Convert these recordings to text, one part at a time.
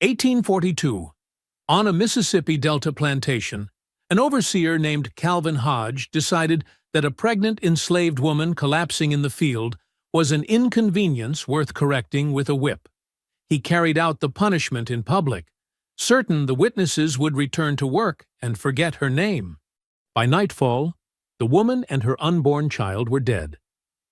1842. On a Mississippi Delta plantation, an overseer named Calvin Hodge decided that a pregnant enslaved woman collapsing in the field was an inconvenience worth correcting with a whip. He carried out the punishment in public, certain the witnesses would return to work and forget her name. By nightfall, the woman and her unborn child were dead,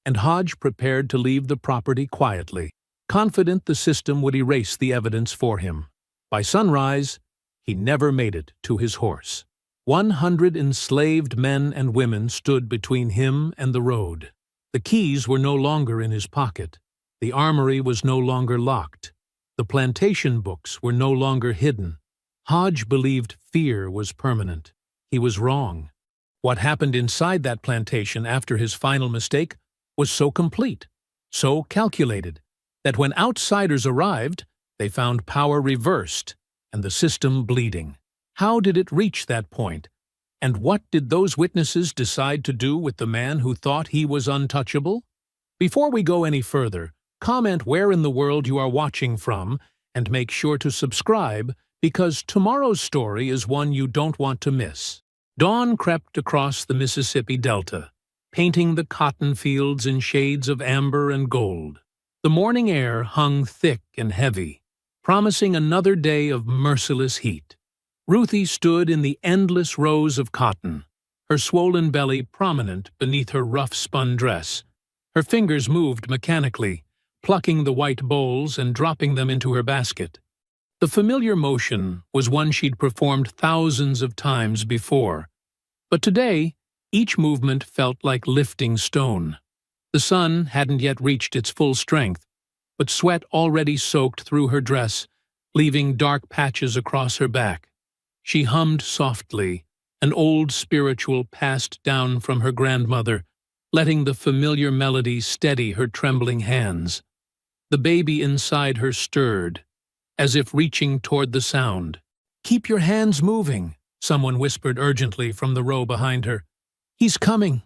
and Hodge prepared to leave the property quietly, confident the system would erase the evidence for him. By sunrise, he never made it to his horse. 100 enslaved men and women stood between him and the road. The keys were no longer in his pocket. The armory was no longer locked. The plantation books were no longer hidden. Hodge believed fear was permanent. He was wrong. What happened inside that plantation after his final mistake was so complete, so calculated, that when outsiders arrived, they found power reversed and the system bleeding. How did it reach that point? And what did those witnesses decide to do with the man who thought he was untouchable? Before we go any further, comment where in the world you are watching from and make sure to subscribe because tomorrow's story is one you don't want to miss. Dawn crept across the Mississippi Delta, painting the cotton fields in shades of amber and gold. The morning air hung thick and heavy, promising another day of merciless heat. Ruthie stood in the endless rows of cotton, her swollen belly prominent beneath her rough-spun dress. Her fingers moved mechanically, plucking the white bolls and dropping them into her basket. The familiar motion was one she'd performed thousands of times before, but today each movement felt like lifting stone. The sun hadn't yet reached its full strength, but sweat already soaked through her dress, leaving dark patches across her back. She hummed softly, an old spiritual passed down from her grandmother, letting the familiar melody steady her trembling hands. The baby inside her stirred, as if reaching toward the sound. "Keep your hands moving," someone whispered urgently from the row behind her. "He's coming."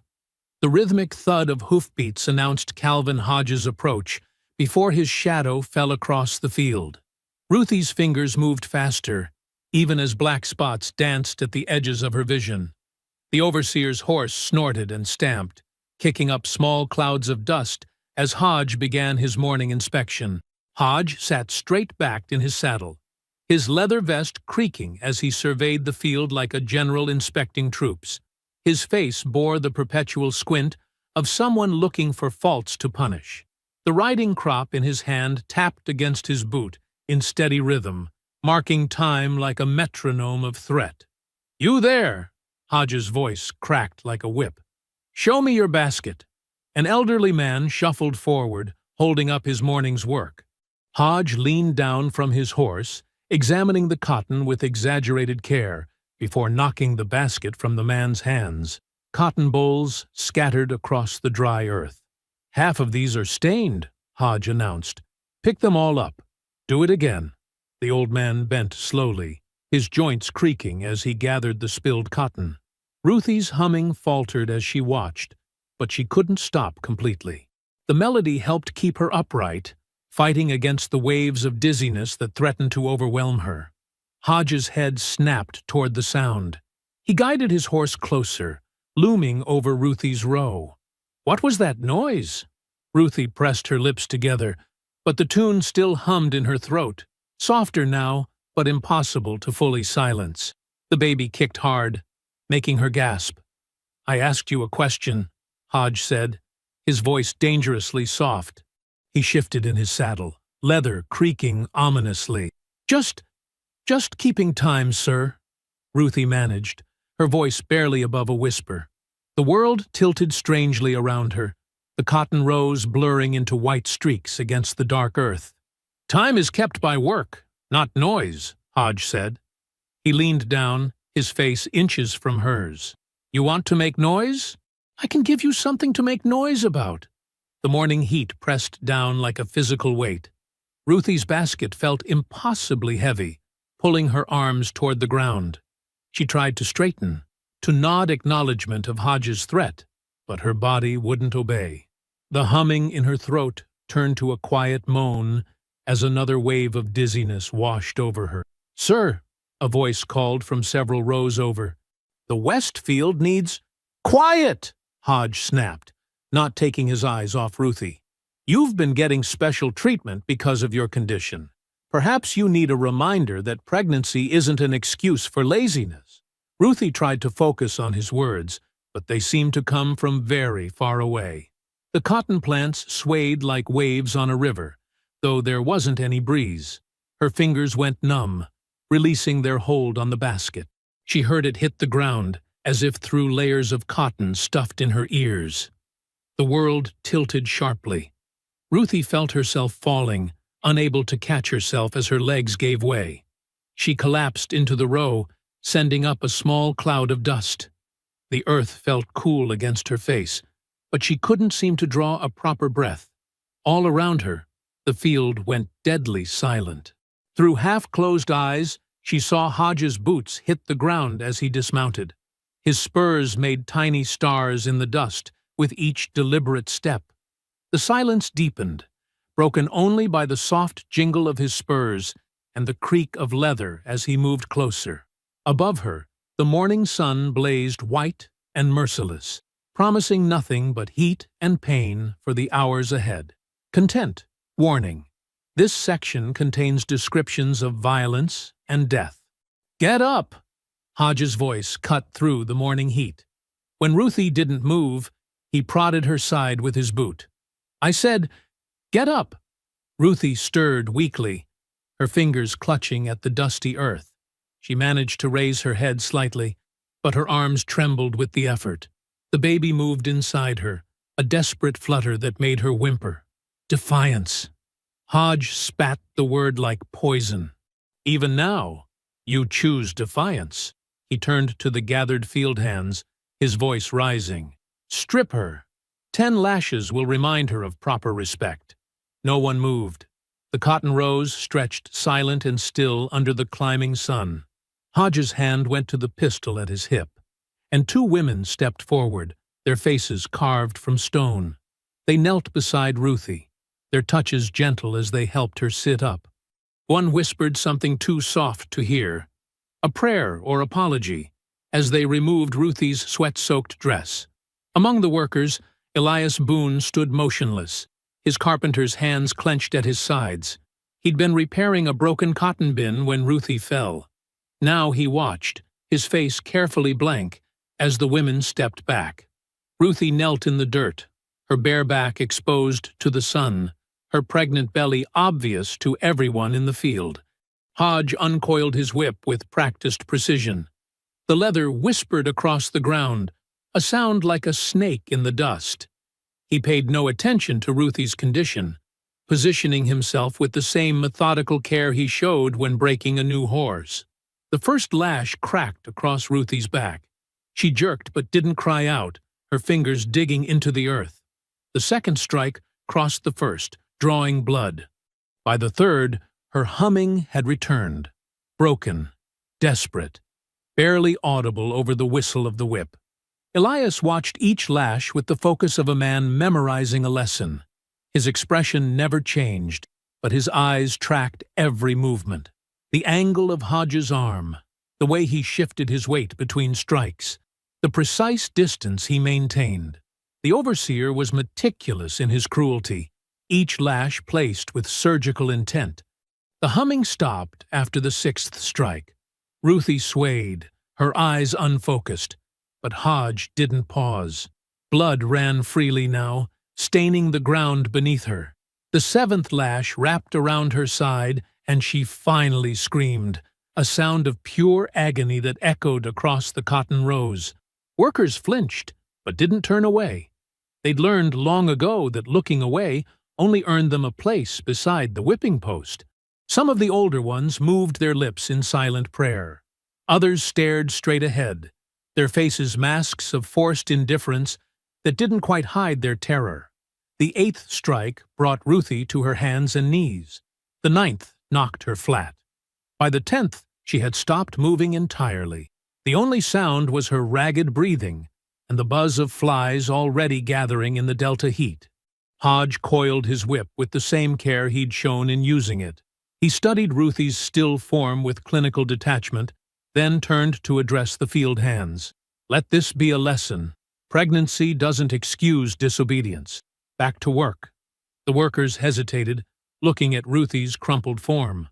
The rhythmic thud of hoofbeats announced Calvin Hodge's approach before his shadow fell across the field. Ruthie's fingers moved faster, even as black spots danced at the edges of her vision. The overseer's horse snorted and stamped, kicking up small clouds of dust as Hodge began his morning inspection. Hodge sat straight-backed in his saddle, his leather vest creaking as he surveyed the field like a general inspecting troops. His face bore the perpetual squint of someone looking for faults to punish. The riding crop in his hand tapped against his boot in steady rhythm, marking time like a metronome of threat. "You there!" Hodge's voice cracked like a whip. "Show me your basket." An elderly man shuffled forward, holding up his morning's work. Hodge leaned down from his horse, examining the cotton with exaggerated care, before knocking the basket from the man's hands. Cotton bolls scattered across the dry earth. "Half of these are stained," Hodge announced. "Pick them all up. Do it again." The old man bent slowly, his joints creaking as he gathered the spilled cotton. Ruthie's humming faltered as she watched, but she couldn't stop completely. The melody helped keep her upright, fighting against the waves of dizziness that threatened to overwhelm her. Hodge's head snapped toward the sound. He guided his horse closer, looming over Ruthie's row. "What was that noise?" Ruthie pressed her lips together, but the tune still hummed in her throat, softer now, but impossible to fully silence. The baby kicked hard, making her gasp. "I asked you a question," Hodge said, his voice dangerously soft. He shifted in his saddle, leather creaking ominously. Just keeping time, sir," Ruthie managed, her voice barely above a whisper. The world tilted strangely around her, the cotton rows blurring into white streaks against the dark earth. "Time is kept by work, not noise," Hodge said. He leaned down, his face inches from hers. "You want to make noise? I can give you something to make noise about." The morning heat pressed down like a physical weight. Ruthie's basket felt impossibly heavy, pulling her arms toward the ground. She tried to straighten, to nod acknowledgement of Hodge's threat, but her body wouldn't obey. The humming in her throat turned to a quiet moan as another wave of dizziness washed over her. "Sir," a voice called from several rows over. "The West Field needs—" "Quiet!" Hodge snapped, not taking his eyes off Ruthie. "You've been getting special treatment because of your condition. Perhaps you need a reminder that pregnancy isn't an excuse for laziness." Ruthie tried to focus on his words, but they seemed to come from very far away. The cotton plants swayed like waves on a river, though there wasn't any breeze. Her fingers went numb, releasing their hold on the basket. She heard it hit the ground, as if through layers of cotton stuffed in her ears. The world tilted sharply. Ruthie felt herself falling, unable to catch herself as her legs gave way. She collapsed into the row, sending up a small cloud of dust. The earth felt cool against her face, but she couldn't seem to draw a proper breath. All around her, the field went deadly silent. Through half-closed eyes, she saw Hodge's boots hit the ground as he dismounted. His spurs made tiny stars in the dust with each deliberate step. The silence deepened, broken only by the soft jingle of his spurs and the creak of leather as he moved closer. Above her, the morning sun blazed white and merciless, promising nothing but heat and pain for the hours ahead. Content. Warning. This section contains descriptions of violence and death. "Get up!" Hodge's voice cut through the morning heat. When Ruthie didn't move, he prodded her side with his boot. "I said, get up!" Ruthie stirred weakly, her fingers clutching at the dusty earth. She managed to raise her head slightly, but her arms trembled with the effort. The baby moved inside her, a desperate flutter that made her whimper. Defiance. Hodge spat the word like poison. "Even now, you choose defiance." He turned to the gathered field hands, his voice rising. "Strip her. 10 lashes will remind her of proper respect." No one moved. The cotton rows stretched silent and still under the climbing sun. Hodge's hand went to the pistol at his hip, and 2 women stepped forward, their faces carved from stone. They knelt beside Ruthie, their touches gentle as they helped her sit up. One whispered something too soft to hear, a prayer or apology, as they removed Ruthie's sweat-soaked dress. Among the workers, Elias Boone stood motionless, his carpenter's hands clenched at his sides. He'd been repairing a broken cotton bin when Ruthie fell. Now he watched, his face carefully blank, as the women stepped back. Ruthie knelt in the dirt, her bare back exposed to the sun, her pregnant belly obvious to everyone in the field. Hodge uncoiled his whip with practiced precision. The leather whispered across the ground, a sound like a snake in the dust. He paid no attention to Ruthie's condition, positioning himself with the same methodical care he showed when breaking a new horse. The first lash cracked across Ruthie's back. She jerked but didn't cry out, her fingers digging into the earth. The second strike crossed the first, drawing blood. By the third, her humming had returned, broken, desperate, barely audible over the whistle of the whip. Elias watched each lash with the focus of a man memorizing a lesson. His expression never changed, but his eyes tracked every movement. The angle of Hodge's arm, the way he shifted his weight between strikes, the precise distance he maintained. The overseer was meticulous in his cruelty, each lash placed with surgical intent. The humming stopped after the 6th strike. Ruthie swayed, her eyes unfocused, but Hodge didn't pause. Blood ran freely now, staining the ground beneath her. The 7th lash wrapped around her side, and she finally screamed, a sound of pure agony that echoed across the cotton rows. Workers flinched, but didn't turn away. They'd learned long ago that looking away only earned them a place beside the whipping post. Some of the older ones moved their lips in silent prayer. Others stared straight ahead, their faces masks of forced indifference that didn't quite hide their terror. The 8th strike brought Ruthie to her hands and knees. The 9th knocked her flat. By the 10th, she had stopped moving entirely. The only sound was her ragged breathing and the buzz of flies already gathering in the delta heat. Hodge coiled his whip with the same care he'd shown in using it. He studied Ruthie's still form with clinical detachment, then turned to address the field hands. Let this be a lesson. Pregnancy doesn't excuse disobedience. Back to work. The workers hesitated, looking at Ruthie's crumpled form.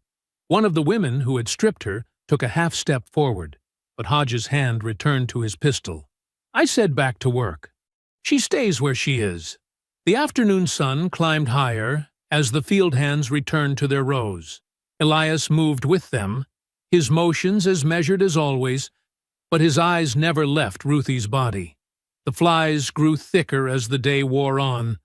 One of the women who had stripped her took a half-step forward, but Hodge's hand returned to his pistol. I said back to work. She stays where she is. The afternoon sun climbed higher as the field hands returned to their rows. Elias moved with them, his motions as measured as always, but his eyes never left Ruthie's body. The flies grew thicker as the day wore on,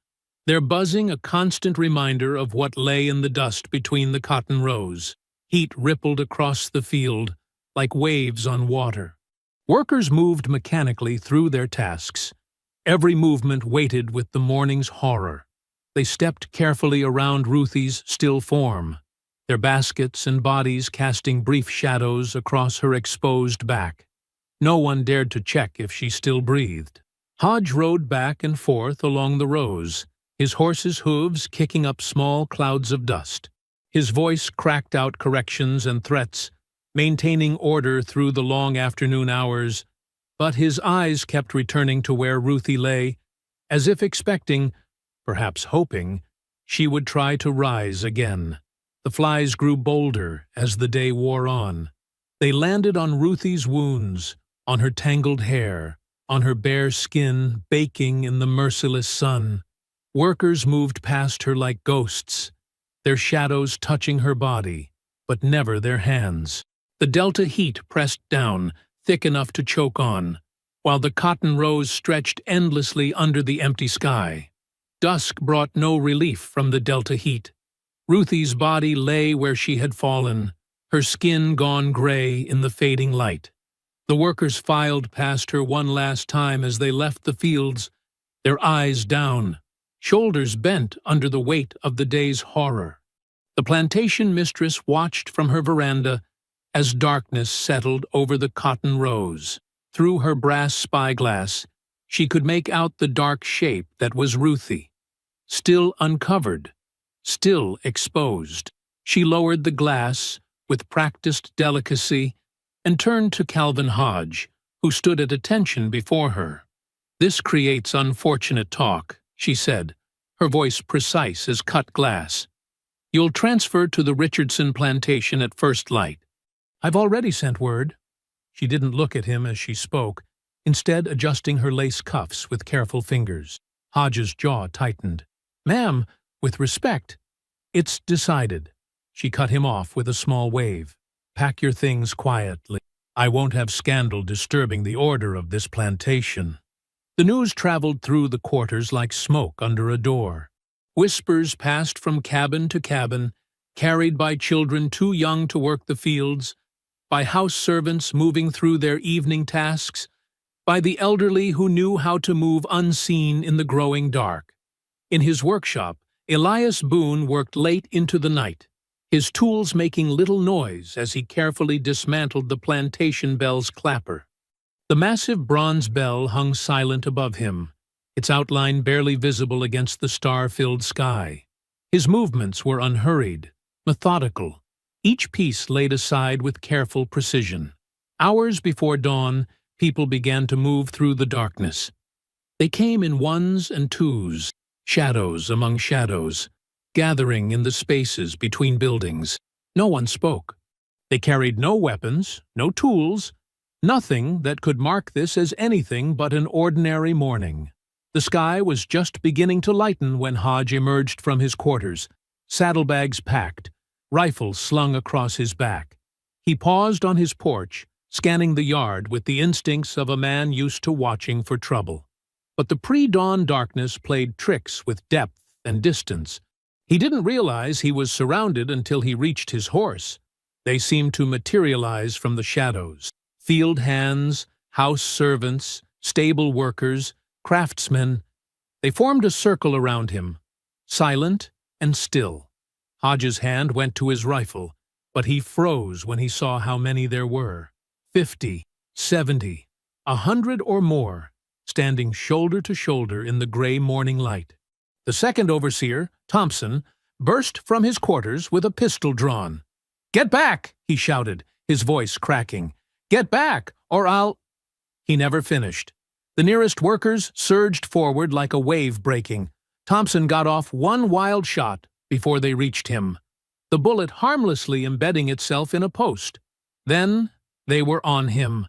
their buzzing a constant reminder of what lay in the dust between the cotton rows. Heat rippled across the field like waves on water. Workers moved mechanically through their tasks, every movement weighted with the morning's horror. They stepped carefully around Ruthie's still form, their baskets and bodies casting brief shadows across her exposed back. No one dared to check if she still breathed. Hodge rode back and forth along the rows, his horse's hooves kicking up small clouds of dust. His voice cracked out corrections and threats, maintaining order through the long afternoon hours, but his eyes kept returning to where Ruthie lay, as if expecting, perhaps hoping, she would try to rise again. The flies grew bolder as the day wore on. They landed on Ruthie's wounds, on her tangled hair, on her bare skin baking in the merciless sun. Workers moved past her like ghosts, their shadows touching her body, but never their hands. The delta heat pressed down, thick enough to choke on, while the cotton rows stretched endlessly under the empty sky. Dusk brought no relief from the delta heat. Ruthie's body lay where she had fallen, her skin gone gray in the fading light. The workers filed past her one last time as they left the fields, their eyes down, shoulders bent under the weight of the day's horror. The plantation mistress watched from her veranda as darkness settled over the cotton rows. Through her brass spyglass, she could make out the dark shape that was Ruthie, still uncovered, still exposed. She lowered the glass with practiced delicacy and turned to Calvin Hodge, who stood at attention before her. "This creates unfortunate talk," she said, her voice precise as cut glass. "You'll transfer to the Richardson plantation at first light." "I've already sent word." She didn't look at him as she spoke, instead adjusting her lace cuffs with careful fingers. Hodge's jaw tightened. "Ma'am, with respect, it's decided." She cut him off with a small wave. "Pack your things quietly. I won't have scandal disturbing the order of this plantation." The news traveled through the quarters like smoke under a door. Whispers passed from cabin to cabin, carried by children too young to work the fields, by house servants moving through their evening tasks, by the elderly who knew how to move unseen in the growing dark. In his workshop, Elias Boone worked late into the night, his tools making little noise as he carefully dismantled the plantation bell's clapper. The massive bronze bell hung silent above him, its outline barely visible against the star-filled sky. His movements were unhurried, methodical, each piece laid aside with careful precision. Hours before dawn, people began to move through the darkness. They came in ones and twos, shadows among shadows, gathering in the spaces between buildings. No one spoke. They carried no weapons, no tools, nothing that could mark this as anything but an ordinary morning. The sky was just beginning to lighten when Hodge emerged from his quarters, saddlebags packed, rifle slung across his back. He paused on his porch, scanning the yard with the instincts of a man used to watching for trouble. But the pre-dawn darkness played tricks with depth and distance. He didn't realize he was surrounded until he reached his horse. They seemed to materialize from the shadows. Field hands, house servants, stable workers, craftsmen. They formed a circle around him, silent and still. Hodge's hand went to his rifle, but he froze when he saw how many there were. 50, 70, 100 or more, standing shoulder to shoulder in the gray morning light. The second overseer, Thompson, burst from his quarters with a pistol drawn. "Get back!" he shouted, his voice cracking. "Get back, or I'll—" He never finished. The nearest workers surged forward like a wave breaking. Thompson got off one wild shot before they reached him, the bullet harmlessly embedding itself in a post. Then they were on him.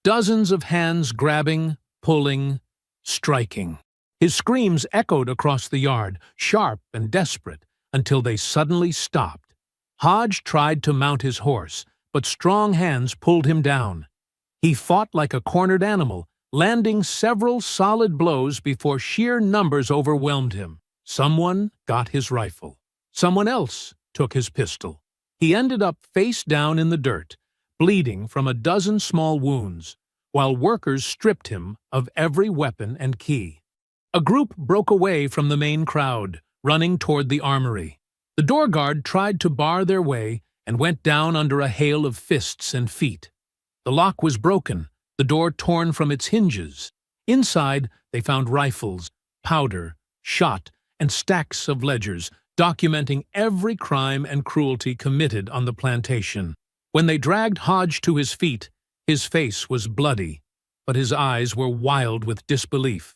Dozens of hands grabbing, pulling, striking. His screams echoed across the yard, sharp and desperate, until they suddenly stopped. Hodge tried to mount his horse, but strong hands pulled him down. He fought like a cornered animal, landing several solid blows before sheer numbers overwhelmed him. Someone got his rifle. Someone else took his pistol. He ended up face down in the dirt, bleeding from a dozen small wounds, while workers stripped him of every weapon and key. A group broke away from the main crowd, running toward the armory. The door guard tried to bar their way and went down under a hail of fists and feet. The lock was broken, the door torn from its hinges. Inside, they found rifles, powder, shot, and stacks of ledgers documenting every crime and cruelty committed on the plantation. When they dragged Hodge to his feet, his face was bloody, but his eyes were wild with disbelief.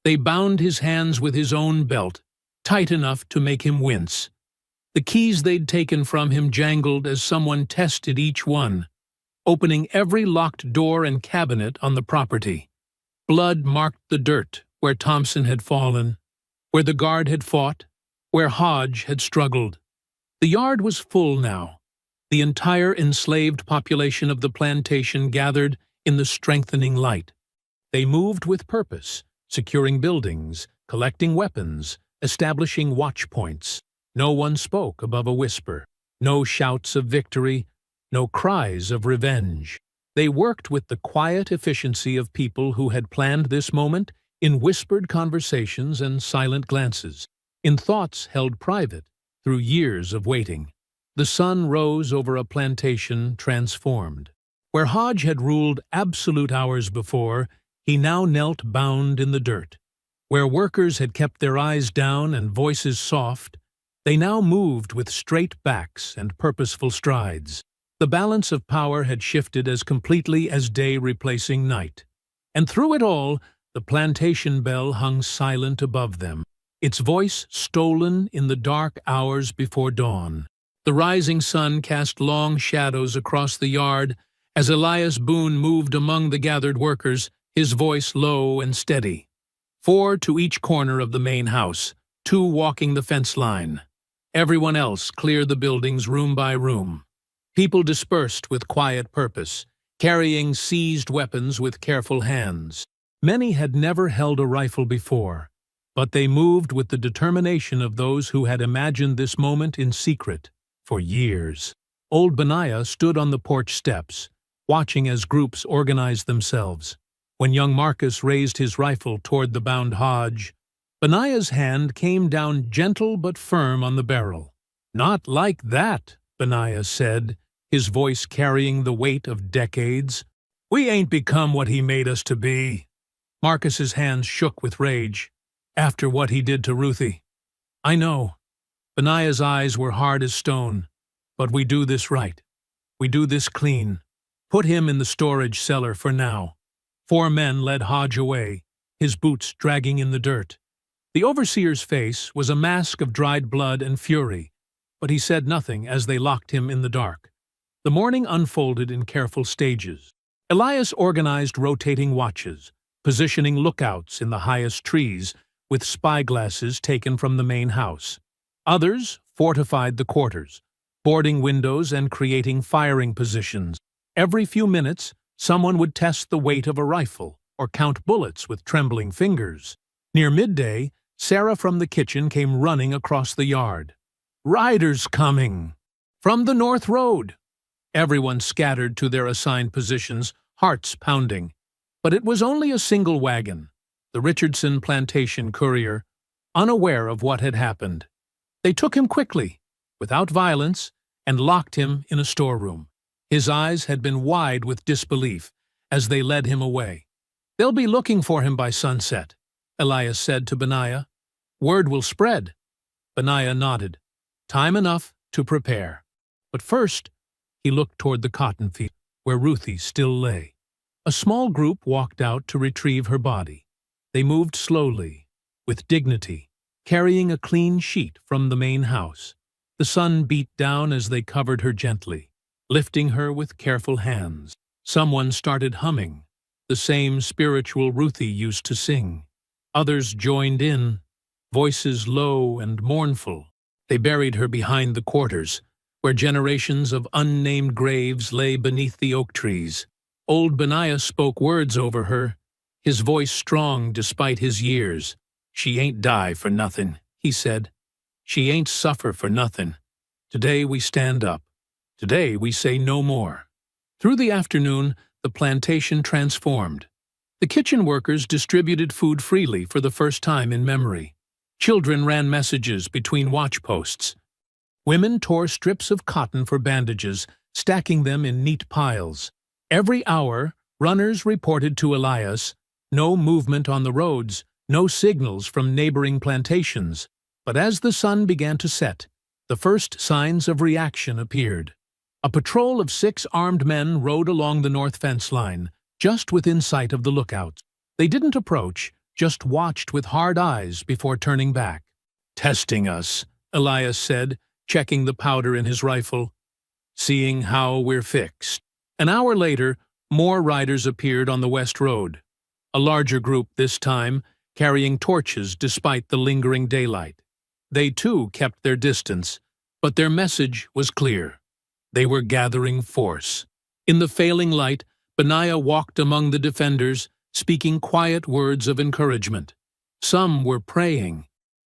They bound his hands with his own belt, tight enough to make him wince. The keys they'd taken from him jangled as someone tested each one, opening every locked door and cabinet on the property. Blood marked the dirt where Thompson had fallen, where the guard had fought, where Hodge had struggled. The yard was full now. The entire enslaved population of the plantation gathered in the strengthening light. They moved with purpose, securing buildings, collecting weapons, establishing watch points. No one spoke above a whisper. No shouts of victory, no cries of revenge. They worked with the quiet efficiency of people who had planned this moment in whispered conversations and silent glances, in thoughts held private through years of waiting. The sun rose over a plantation transformed. Where Hodge had ruled absolute hours before, he now knelt bound in the dirt. Where workers had kept their eyes down and voices soft, they now moved with straight backs and purposeful strides. The balance of power had shifted as completely as day replacing night. And through it all, the plantation bell hung silent above them, its voice stolen in the dark hours before dawn. The rising sun cast long shadows across the yard as Elias Boone moved among the gathered workers, his voice low and steady. 4 to each corner of the main house, 2 walking the fence line. Everyone else cleared the buildings room by room. People dispersed with quiet purpose, carrying seized weapons with careful hands. Many had never held a rifle before, but they moved with the determination of those who had imagined this moment in secret for years. Old Benaiah stood on the porch steps, watching as groups organized themselves. When young Marcus raised his rifle toward the bound Hodge, Benaiah's hand came down gentle but firm on the barrel. "Not like that," Benaiah said, his voice carrying the weight of decades. "We ain't become what he made us to be." Marcus's hands shook with rage. "After what he did to Ruthie." "I know." Benaiah's eyes were hard as stone. "But we do this right. We do this clean. Put him in the storage cellar for now." 4 men led Hodge away, his boots dragging in the dirt. The overseer's face was a mask of dried blood and fury, but he said nothing as they locked him in the dark. The morning unfolded in careful stages. Elias organized rotating watches, positioning lookouts in the highest trees with spyglasses taken from the main house. Others fortified the quarters, boarding windows and creating firing positions. Every few minutes, someone would test the weight of a rifle or count bullets with trembling fingers. Near midday, Sarah from the kitchen came running across the yard. "Riders coming!" "From the North Road!" Everyone scattered to their assigned positions, hearts pounding. But it was only a single wagon, the Richardson plantation courier, unaware of what had happened. They took him quickly, without violence, and locked him in a storeroom. His eyes had been wide with disbelief as they led him away. "They'll be looking for him by sunset," Elias said to Benaiah. Word will spread. Benaiah nodded. Time enough to prepare. But first, he looked toward the cotton field, where Ruthie still lay. A small group walked out to retrieve her body. They moved slowly, with dignity, carrying a clean sheet from the main house. The sun beat down as they covered her gently, lifting her with careful hands. Someone started humming, the same spiritual Ruthie used to sing. Others joined in, voices low and mournful. They buried her behind the quarters, where generations of unnamed graves lay beneath the oak trees. Old Benaiah spoke words over her, his voice strong despite his years. She ain't die for nothing, he said. She ain't suffer for nothing. Today we stand up. Today we say no more. Through the afternoon, the plantation transformed. The kitchen workers distributed food freely for the first time in memory. Children ran messages between watchposts. Women tore strips of cotton for bandages, stacking them in neat piles. Every hour, runners reported to Elias, no movement on the roads, no signals from neighboring plantations. But as the sun began to set, the first signs of reaction appeared. A patrol of 6 armed men rode along the north fence line, just within sight of the lookouts. They didn't approach, just watched with hard eyes before turning back. Testing us, Elias said, checking the powder in his rifle. Seeing how we're fixed. An hour later, more riders appeared on the west road. A larger group this time, carrying torches despite the lingering daylight. They too kept their distance, but their message was clear. They were gathering force. In the failing light, Benaiah walked among the defenders, speaking quiet words of encouragement. Some were praying.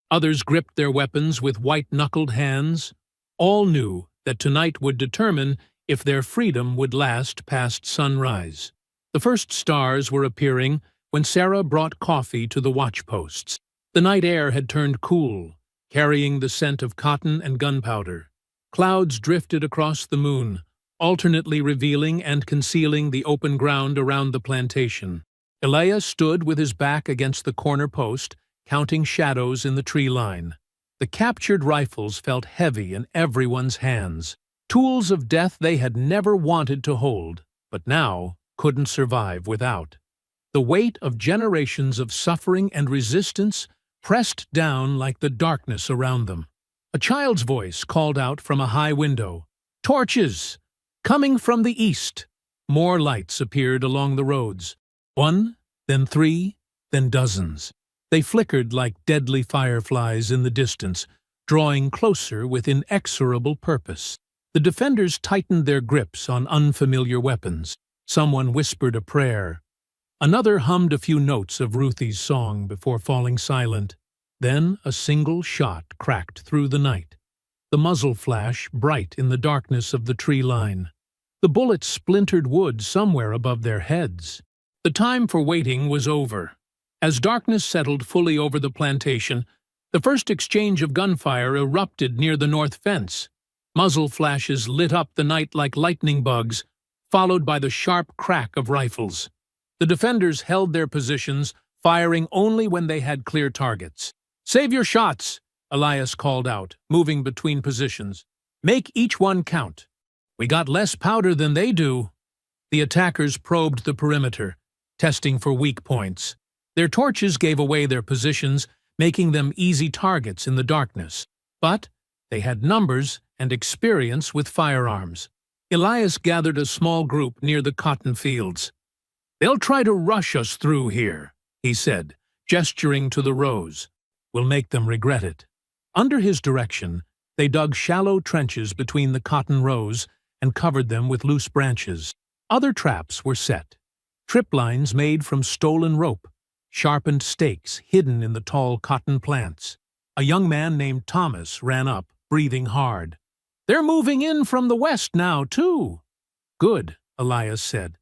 Others gripped their weapons with white-knuckled hands. All knew that tonight would determine if their freedom would last past sunrise. The first stars were appearing when Sarah brought coffee to the watchposts. The night air had turned cool, carrying the scent of cotton and gunpowder. Clouds drifted across the moon, alternately revealing and concealing the open ground around the plantation. Elias stood with his back against the corner post, counting shadows in the tree line. The captured rifles felt heavy in everyone's hands, tools of death they had never wanted to hold, but now couldn't survive without. The weight of generations of suffering and resistance pressed down like the darkness around them. A child's voice called out from a high window, "Torches! Coming from the east!" More lights appeared along the roads. 1, then 3, then dozens. They flickered like deadly fireflies in the distance, drawing closer with inexorable purpose. The defenders tightened their grips on unfamiliar weapons. Someone whispered a prayer. Another hummed a few notes of Ruthie's song before falling silent. Then a single shot cracked through the night, the muzzle flash bright in the darkness of the tree line. The bullet splintered wood somewhere above their heads. The time for waiting was over. As darkness settled fully over the plantation, the first exchange of gunfire erupted near the north fence. Muzzle flashes lit up the night like lightning bugs, followed by the sharp crack of rifles. The defenders held their positions, firing only when they had clear targets. "Save your shots," Elias called out, moving between positions. "Make each one count. We got less powder than they do." The attackers probed the perimeter, testing for weak points. Their torches gave away their positions, making them easy targets in the darkness. But they had numbers and experience with firearms. Elias gathered a small group near the cotton fields. "They'll try to rush us through here," he said, gesturing to the rows. "We'll make them regret it." Under his direction, they dug shallow trenches between the cotton rows and covered them with loose branches. Other traps were set. Trip lines made from stolen rope, sharpened stakes hidden in the tall cotton plants. A young man named Thomas ran up, breathing hard. "They're moving in from the west now, too." "Good," Elias said.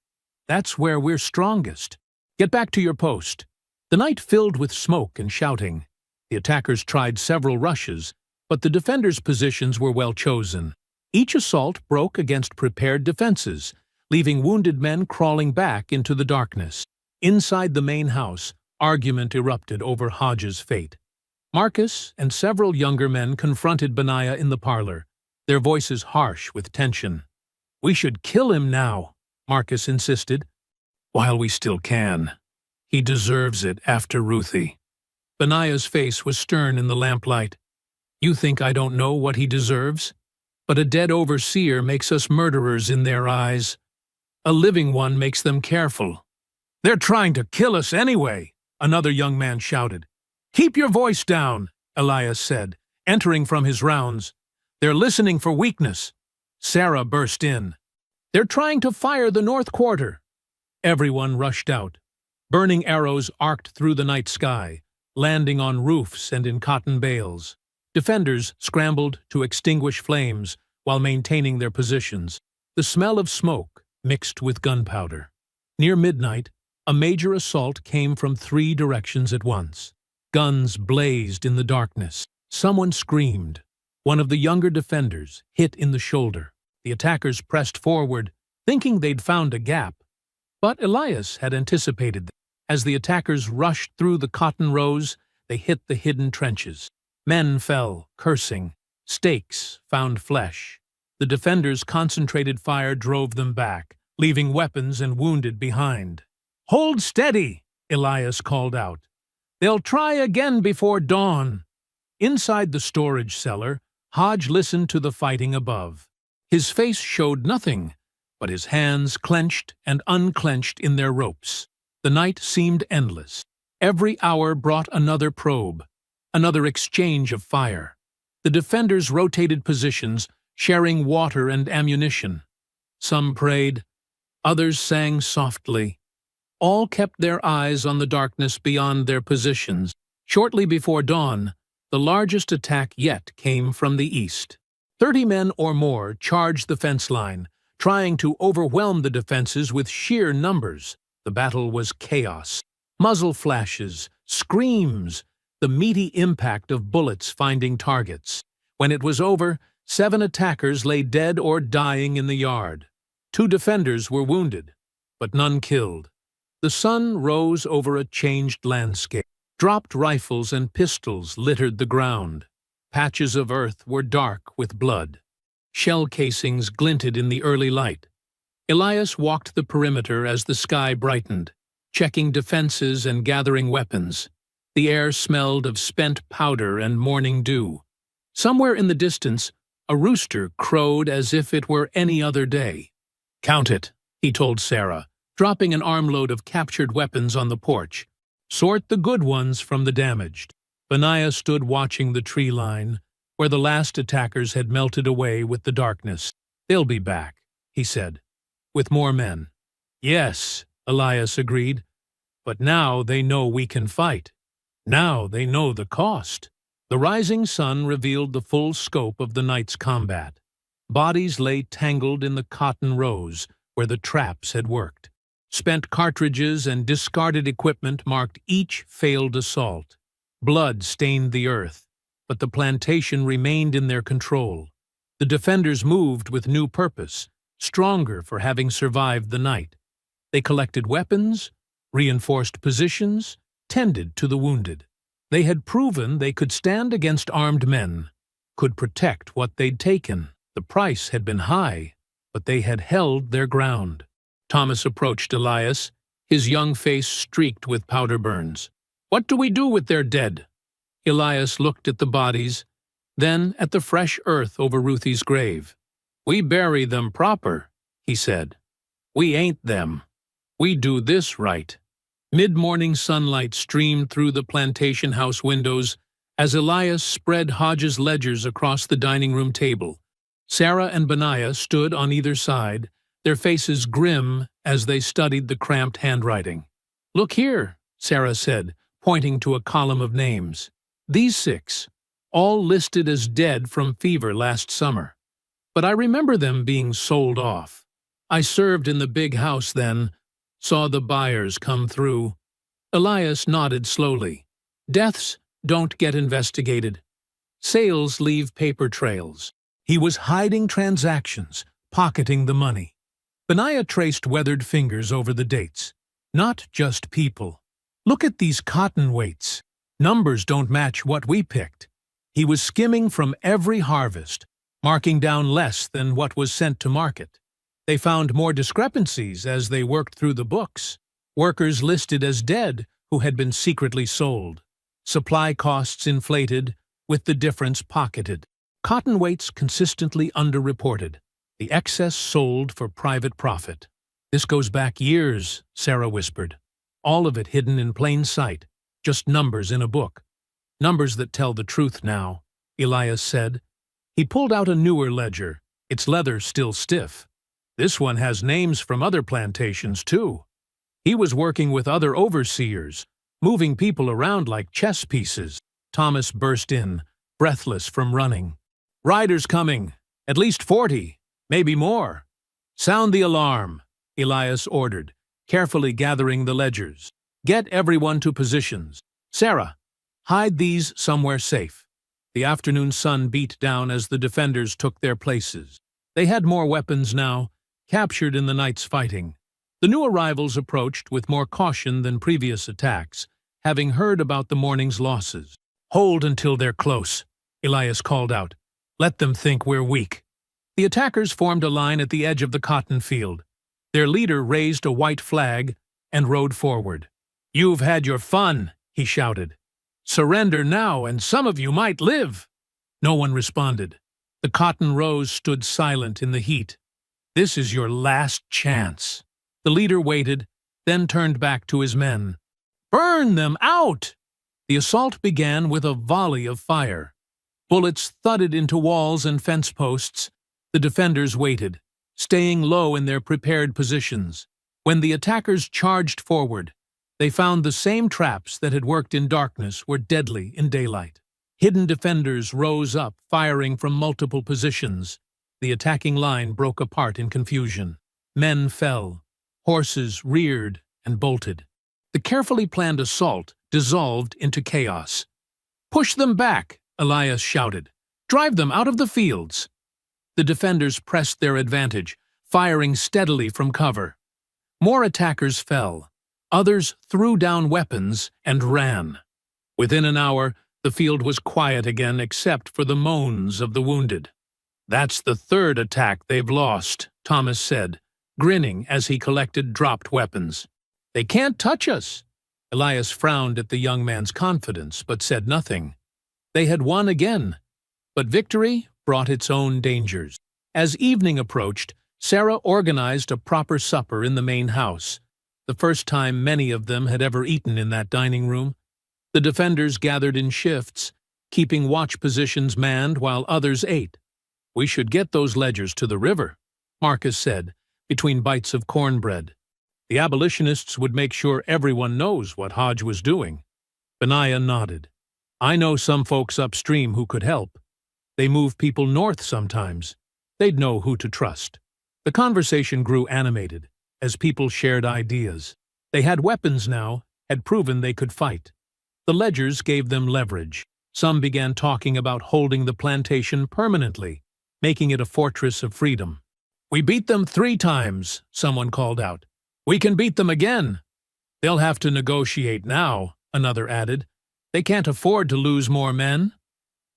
"That's where we're strongest. Get back to your post." The night filled with smoke and shouting. The attackers tried several rushes, but the defenders' positions were well chosen. Each assault broke against prepared defenses, leaving wounded men crawling back into the darkness. Inside the main house, argument erupted over Hodge's fate. Marcus and several younger men confronted Benaiah in the parlor, their voices harsh with tension. "We should kill him now," Marcus insisted. "While we still can. He deserves it after Ruthie." Benaiah's face was stern in the lamplight. "You think I don't know what he deserves? But a dead overseer makes us murderers in their eyes. A living one makes them careful." "They're trying to kill us anyway," another young man shouted. "Keep your voice down," Elias said, entering from his rounds. "They're listening for weakness." Sarah burst in. "They're trying to fire the north quarter." Everyone rushed out. Burning arrows arced through the night sky, landing on roofs and in cotton bales. Defenders scrambled to extinguish flames while maintaining their positions. The smell of smoke mixed with gunpowder. Near midnight, a major assault came from 3 directions at once. Guns blazed in the darkness. Someone screamed. One of the younger defenders hit in the shoulder. The attackers pressed forward, thinking they'd found a gap. But Elias had anticipated them. As the attackers rushed through the cotton rows, they hit the hidden trenches. Men fell, cursing. Stakes found flesh. The defenders' concentrated fire drove them back, leaving weapons and wounded behind. "Hold steady," Elias called out. "They'll try again before dawn." Inside the storage cellar, Hodge listened to the fighting above. His face showed nothing, but his hands clenched and unclenched in their ropes. The night seemed endless. Every hour brought another probe, another exchange of fire. The defenders rotated positions, sharing water and ammunition. Some prayed, others sang softly. All kept their eyes on the darkness beyond their positions. Shortly before dawn, the largest attack yet came from the east. 30 men or more charged the fence line, trying to overwhelm the defenses with sheer numbers. The battle was chaos. Muzzle flashes, screams, the meaty impact of bullets finding targets. When it was over, 7 attackers lay dead or dying in the yard. 2 defenders were wounded, but none killed. The sun rose over a changed landscape. Dropped rifles and pistols littered the ground. Patches of earth were dark with blood. Shell casings glinted in the early light. Elias walked the perimeter as the sky brightened, checking defenses and gathering weapons. The air smelled of spent powder and morning dew. Somewhere in the distance, a rooster crowed as if it were any other day. "Count it," he told Sarah, dropping an armload of captured weapons on the porch. "Sort the good ones from the damaged." Benaiah stood watching the tree line, where the last attackers had melted away with the darkness. "They'll be back," he said, "with more men." "Yes," Elias agreed, "but now they know we can fight. Now they know the cost." The rising sun revealed the full scope of the night's combat. Bodies lay tangled in the cotton rows where the traps had worked. Spent cartridges and discarded equipment marked each failed assault. Blood stained the earth, but the plantation remained in their control. The defenders moved with new purpose, stronger for having survived the night. They collected weapons, reinforced positions, tended to the wounded. They had proven they could stand against armed men, could protect what they'd taken. The price had been high, but they had held their ground. Thomas approached Elias, his young face streaked with powder burns. "What do we do with their dead?" Elias looked at the bodies, then at the fresh earth over Ruthie's grave. "We bury them proper," he said. "We ain't them. We do this right." Mid-morning sunlight streamed through the plantation house windows as Elias spread Hodge's ledgers across the dining room table. Sarah and Benaiah stood on either side, their faces grim as they studied the cramped handwriting. "Look here," Sarah said, pointing to a column of names. "These 6, all listed as dead from fever last summer. But I remember them being sold off. I served in the big house then, saw the buyers come through." Elias nodded slowly. "Deaths don't get investigated. Sales leave paper trails." He was hiding transactions, pocketing the money. Benaiah traced weathered fingers over the dates. "Not just people. Look at these cotton weights. Numbers don't match what we picked. He was skimming from every harvest, marking down less than what was sent to market. They found more discrepancies as they worked through the books. Workers listed as dead who had been secretly sold. Supply costs inflated, with the difference pocketed. Cotton weights consistently underreported. The excess sold for private profit. "This goes back years," Sarah whispered. "All of it hidden in plain sight, just numbers in a book." "Numbers that tell the truth now," Elias said. He pulled out a newer ledger, its leather still stiff. "This one has names from other plantations, too." He was working with other overseers, moving people around like chess pieces. Thomas burst in, breathless from running. "Riders coming, at least 40, maybe more." "Sound the alarm," Elias ordered, carefully gathering the ledgers. "Get everyone to positions. Sarah, hide these somewhere safe." The afternoon sun beat down as the defenders took their places. They had more weapons now, captured in the night's fighting. The new arrivals approached with more caution than previous attacks, having heard about the morning's losses. "Hold until they're close," Elias called out. "Let them think we're weak." The attackers formed a line at the edge of the cotton field. Their leader raised a white flag and rode forward. "You've had your fun," he shouted. "Surrender now, and some of you might live." No one responded. The cotton rows stood silent in the heat. "This is your last chance." The leader waited, then turned back to his men. "Burn them out!" The assault began with a volley of fire. Bullets thudded into walls and fence posts. The defenders waited, staying low in their prepared positions. When the attackers charged forward, they found the same traps that had worked in darkness were deadly in daylight. Hidden defenders rose up, firing from multiple positions. The attacking line broke apart in confusion. Men fell. Horses reared and bolted. The carefully planned assault dissolved into chaos. "Push them back," Elias shouted. "Drive them out of the fields." The defenders pressed their advantage, firing steadily from cover. More attackers fell. Others threw down weapons and ran. Within an hour, the field was quiet again except for the moans of the wounded. "That's the third attack they've lost," Thomas said, grinning as he collected dropped weapons. "They can't touch us." Elias frowned at the young man's confidence, but said nothing. They had won again, but victory brought its own dangers. As evening approached, Sarah organized a proper supper in the main house, the first time many of them had ever eaten in that dining room. The defenders gathered in shifts, keeping watch positions manned while others ate. "We should get those ledgers to the river," Marcus said, between bites of cornbread. "The abolitionists would make sure everyone knows what Hodge was doing." Benaiah nodded. "I know some folks upstream who could help. They move people north sometimes. They'd know who to trust." The conversation grew animated as people shared ideas. They had weapons now, had proven they could fight. The ledgers gave them leverage. Some began talking about holding the plantation permanently, making it a fortress of freedom. "We beat them 3 times, someone called out. "We can beat them again." "They'll have to negotiate now," another added. "They can't afford to lose more men."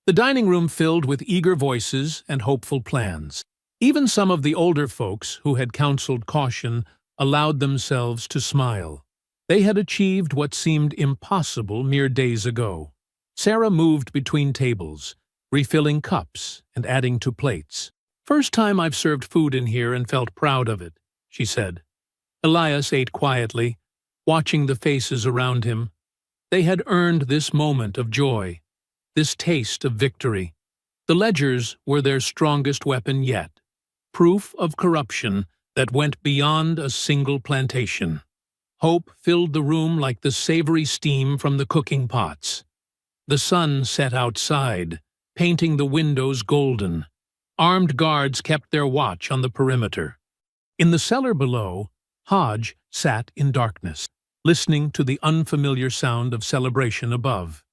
The dining room filled with eager voices and hopeful plans. Even some of the older folks who had counseled caution allowed themselves to smile. They had achieved what seemed impossible mere days ago. Sarah moved between tables, refilling cups and adding to plates. "First time I've served food in here and felt proud of it," she said. Elias ate quietly, watching the faces around him. They had earned this moment of joy, this taste of victory. The ledgers were their strongest weapon yet, proof of corruption that went beyond a single plantation. Hope filled the room like the savory steam from the cooking pots. The sun set outside, painting the windows golden. Armed guards kept their watch on the perimeter. In the cellar below, Hodge sat in darkness, listening to the unfamiliar sound of celebration above.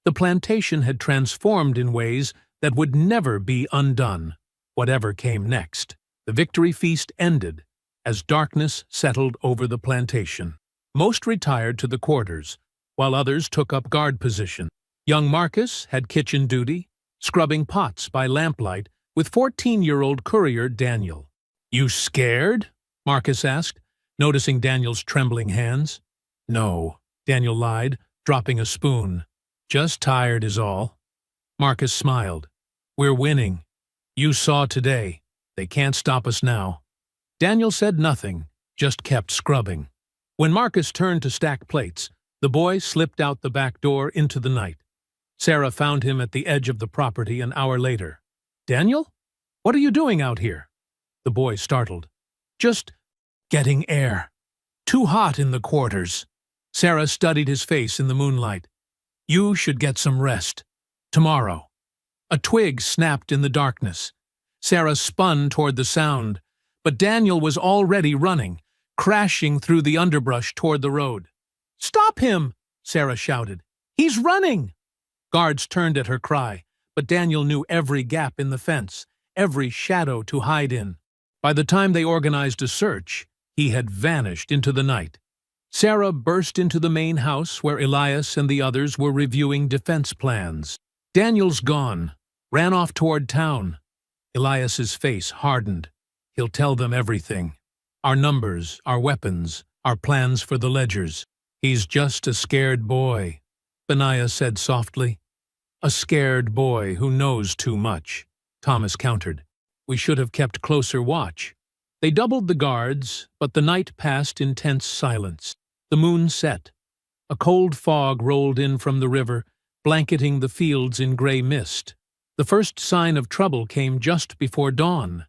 The plantation had transformed in ways that would never be undone, whatever came next. The victory feast ended as darkness settled over the plantation. Most retired to the quarters, while others took up guard position. Young Marcus had kitchen duty, scrubbing pots by lamplight with 14-year-old courier Daniel. "You scared?" Marcus asked, noticing Daniel's trembling hands. "No," Daniel lied, dropping a spoon. "Just tired is all." Marcus smiled. "We're winning. You saw today. They can't stop us now." Daniel said nothing, just kept scrubbing. When Marcus turned to stack plates, the boy slipped out the back door into the night. Sarah found him at the edge of the property an hour later. "Daniel? What are you doing out here?" The boy startled. "Just getting air. Too hot in the quarters." Sarah studied his face in the moonlight. "You should get some rest. Tomorrow." A twig snapped in the darkness. Sarah spun toward the sound, but Daniel was already running, crashing through the underbrush toward the road. "Stop him!" Sarah shouted. "He's running!" Guards turned at her cry, but Daniel knew every gap in the fence, every shadow to hide in. By the time they organized a search, he had vanished into the night. Sarah burst into the main house where Elias and the others were reviewing defense plans. "Daniel's gone. Ran off toward town." Elias's face hardened. "He'll tell them everything. Our numbers, our weapons, our plans for the ledgers. He's just a scared boy," Benaiah said softly. "A scared boy who knows too much," Thomas countered. "We should have kept closer watch." They doubled the guards, but the night passed in tense silence. The moon set. A cold fog rolled in from the river, blanketing the fields in gray mist. The first sign of trouble came just before dawn,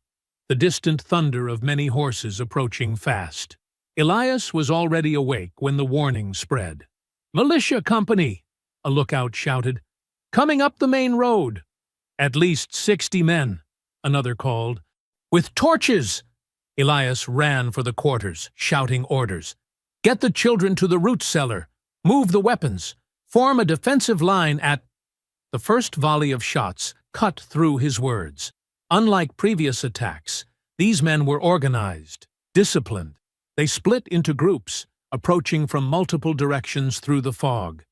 the distant thunder of many horses approaching fast. Elias was already awake when the warning spread. "Militia company!" a lookout shouted. "Coming up the main road!" "At least 60 men," another called. "With torches!" Elias ran for the quarters, shouting orders. "Get the children to the root cellar! Move the weapons! Form a defensive line at—" The first volley of shots cut through his words. Unlike previous attacks, these men were organized, disciplined. They split into groups, approaching from multiple directions through the fog.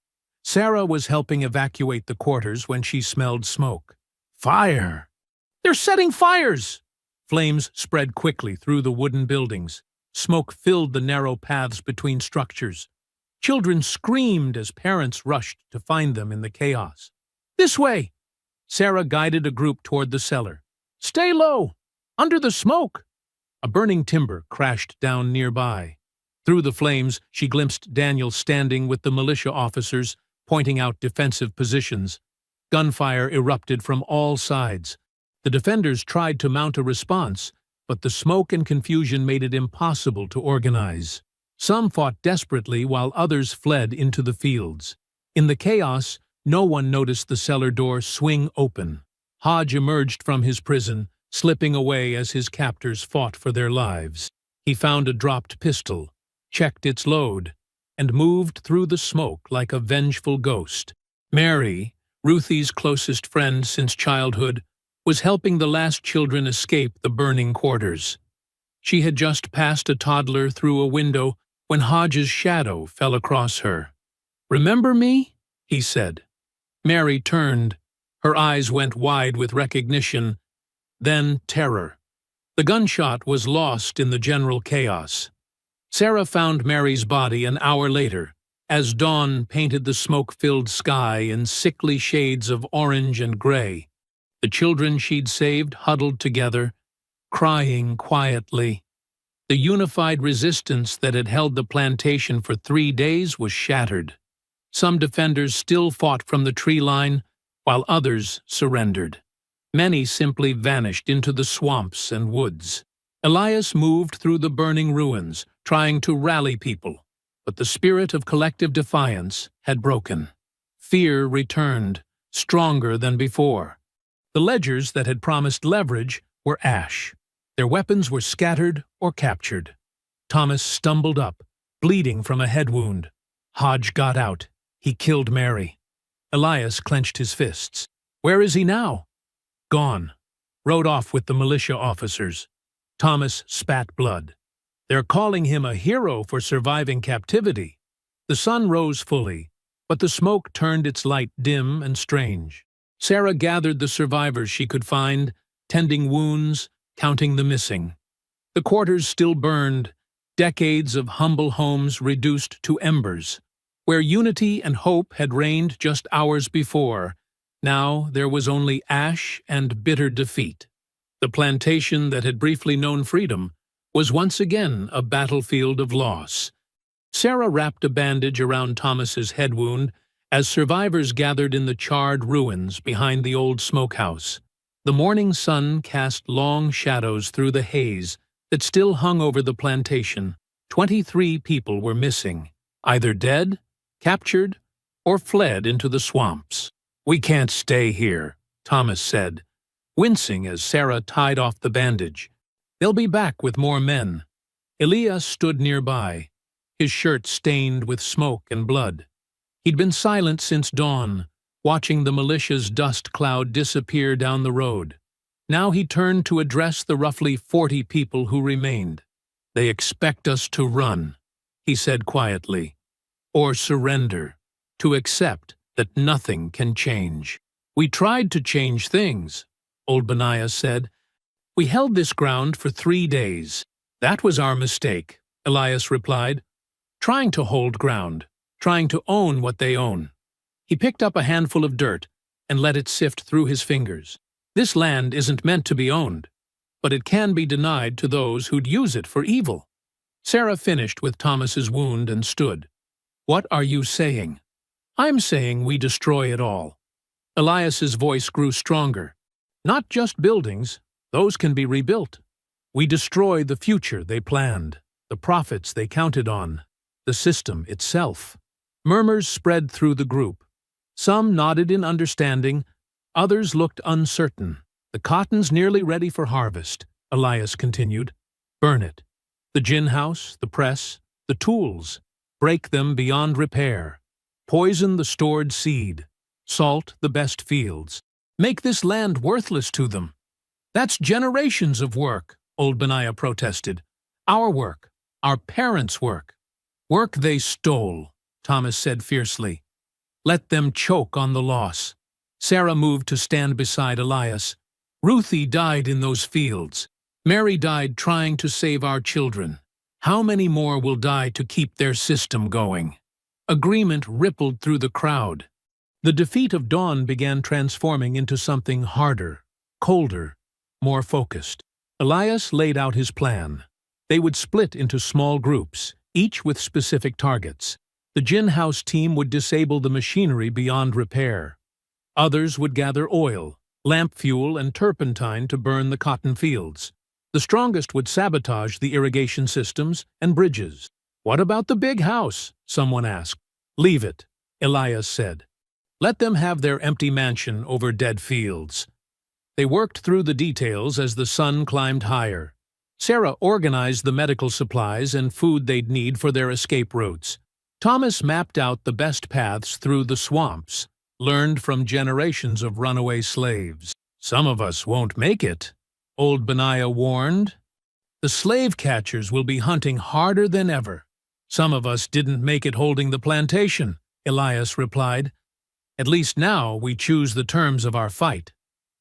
Sarah was helping evacuate the quarters when she smelled smoke. "Fire! They're setting fires!" Flames spread quickly through the wooden buildings. Smoke filled the narrow paths between structures. Children screamed as parents rushed to find them in the chaos. "This way!" Sarah guided a group toward the cellar. "Stay low! Under the smoke!" A burning timber crashed down nearby. Through the flames, she glimpsed Daniel standing with the militia officers, pointing out defensive positions. Gunfire erupted from all sides. The defenders tried to mount a response, but the smoke and confusion made it impossible to organize. Some fought desperately while others fled into the fields. In the chaos, no one noticed the cellar door swing open. Hodge emerged from his prison, slipping away as his captors fought for their lives. He found a dropped pistol, checked its load, and moved through the smoke like a vengeful ghost. Mary, Ruthie's closest friend since childhood, was helping the last children escape the burning quarters. She had just passed a toddler through a window when Hodge's shadow fell across her. "Remember me?" he said. Mary turned. Her eyes went wide with recognition, then terror. The gunshot was lost in the general chaos. Sarah found Mary's body an hour later, as dawn painted the smoke-filled sky in sickly shades of orange and gray. The children she'd saved huddled together, crying quietly. The unified resistance that had held the plantation for 3 days was shattered. Some defenders still fought from the tree line, while others surrendered. Many simply vanished into the swamps and woods. Elias moved through the burning ruins, trying to rally people, but the spirit of collective defiance had broken. Fear returned, stronger than before. The ledgers that had promised leverage were ash. Their weapons were scattered or captured. Thomas stumbled up, bleeding from a head wound. Hodge got out. He killed Mary. Elias clenched his fists. Where is he now? Gone. Rode off with the militia officers. Thomas spat blood. They're calling him a hero for surviving captivity. The sun rose fully, but the smoke turned its light dim and strange. Sarah gathered the survivors she could find, tending wounds, counting the missing. The quarters still burned, decades of humble homes reduced to embers. Where unity and hope had reigned just hours before, now there was only ash and bitter defeat. The plantation that had briefly known freedom was once again a battlefield of loss. Sarah wrapped a bandage around Thomas's head wound as survivors gathered in the charred ruins behind the old smokehouse. The morning sun cast long shadows through the haze that still hung over the plantation. 23 people were missing, either dead, captured, or fled into the swamps. "We can't stay here," Thomas said, wincing as Sarah tied off the bandage. "They'll be back with more men." Elias stood nearby, his shirt stained with smoke and blood. He'd been silent since dawn, watching the militia's dust cloud disappear down the road. Now he turned to address the roughly 40 people who remained. "They expect us to run," he said quietly, "or surrender, to accept that nothing can change." "We tried to change things," old Benaiah said. "We held this ground for 3 days. That was our mistake," Elias replied. "Trying to hold ground, trying to own what they own." He picked up a handful of dirt and let it sift through his fingers. "This land isn't meant to be owned, but it can be denied to those who'd use it for evil." Sarah finished with Thomas's wound and stood. "What are you saying?" "I'm saying we destroy it all." Elias's voice grew stronger. "Not just buildings, those can be rebuilt. We destroy the future they planned, the profits they counted on, the system itself." Murmurs spread through the group. Some nodded in understanding, others looked uncertain. "The cotton's nearly ready for harvest," Elias continued. "Burn it. The gin house, the press, the tools. Break them beyond repair. Poison the stored seed. Salt the best fields. Make this land worthless to them." "That's generations of work," old Benaiah protested. "Our work. Our parents' work." "Work they stole," Thomas said fiercely. "Let them choke on the loss." Sarah moved to stand beside Elias. "Ruthie died in those fields. Mary died trying to save our children. How many more will die to keep their system going?" Agreement rippled through the crowd. The defeat of dawn began transforming into something harder, colder, more focused. Elias laid out his plan. They would split into small groups, each with specific targets. The gin house team would disable the machinery beyond repair. Others would gather oil, lamp fuel, and turpentine to burn the cotton fields. The strongest would sabotage the irrigation systems and bridges. "What about the big house?" someone asked. "Leave it," Elias said. "Let them have their empty mansion over dead fields." They worked through the details as the sun climbed higher. Sarah organized the medical supplies and food they'd need for their escape routes. Thomas mapped out the best paths through the swamps, learned from generations of runaway slaves. "Some of us won't make it," old Benaiah warned. "The slave catchers will be hunting harder than ever." "Some of us didn't make it holding the plantation," Elias replied. "At least now we choose the terms of our fight."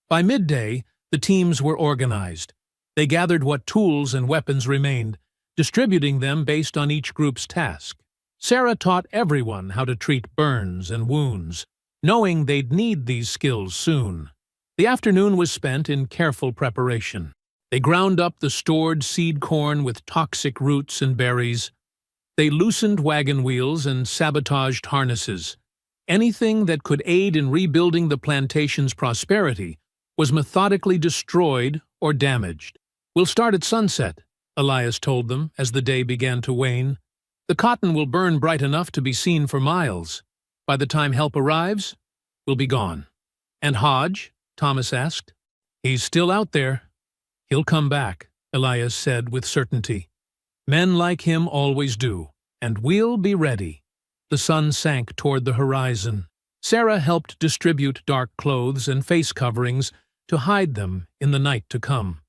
By midday, the teams were organized. They gathered what tools and weapons remained, distributing them based on each group's task. Sarah taught everyone how to treat burns and wounds, knowing they'd need these skills soon. The afternoon was spent in careful preparation. They ground up the stored seed corn with toxic roots and berries. They loosened wagon wheels and sabotaged harnesses. Anything that could aid in rebuilding the plantation's prosperity was methodically destroyed or damaged. "We'll start at sunset," Elias told them as the day began to wane. "The cotton will burn bright enough to be seen for miles. By the time help arrives, we'll be gone." "And Hodge?" Thomas asked. "He's still out there. He'll come back," Elias said with certainty. "Men like him always do, and we'll be ready." The sun sank toward the horizon. Sarah helped distribute dark clothes and face coverings to hide them in the night to come.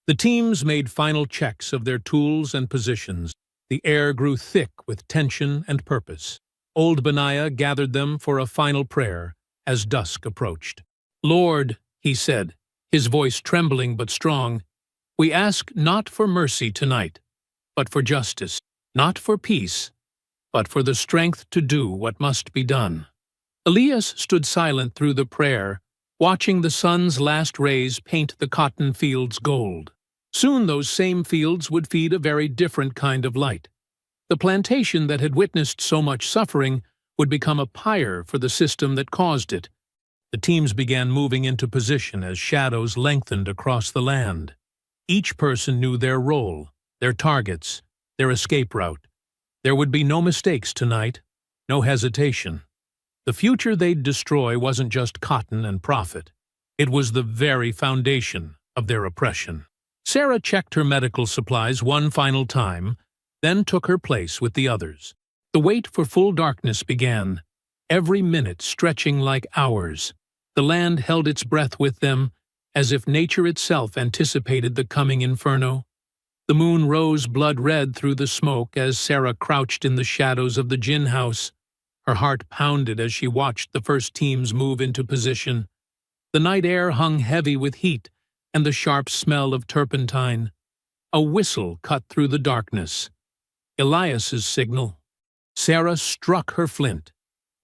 The teams made final checks of their tools and positions. The air grew thick with tension and purpose. Old Benaiah gathered them for a final prayer as dusk approached. "Lord," he said, his voice trembling but strong, "we ask not for mercy tonight, but for justice, not for peace, but for the strength to do what must be done." Elias stood silent through the prayer, watching the sun's last rays paint the cotton fields gold. Soon those same fields would feed a very different kind of light. The plantation that had witnessed so much suffering would become a pyre for the system that caused it. The teams began moving into position as shadows lengthened across the land. Each person knew their role, their targets, their escape route. There would be no mistakes tonight, no hesitation. The future they'd destroy wasn't just cotton and profit. It was the very foundation of their oppression. Sarah checked her medical supplies one final time, then took her place with the others. The wait for full darkness began, every minute stretching like hours. The land held its breath with them, as if nature itself anticipated the coming inferno. The moon rose blood-red through the smoke as Sarah crouched in the shadows of the gin house. Her heart pounded as she watched the first teams move into position. The night air hung heavy with heat and the sharp smell of turpentine. A whistle cut through the darkness. Elias's signal. Sarah struck her flint,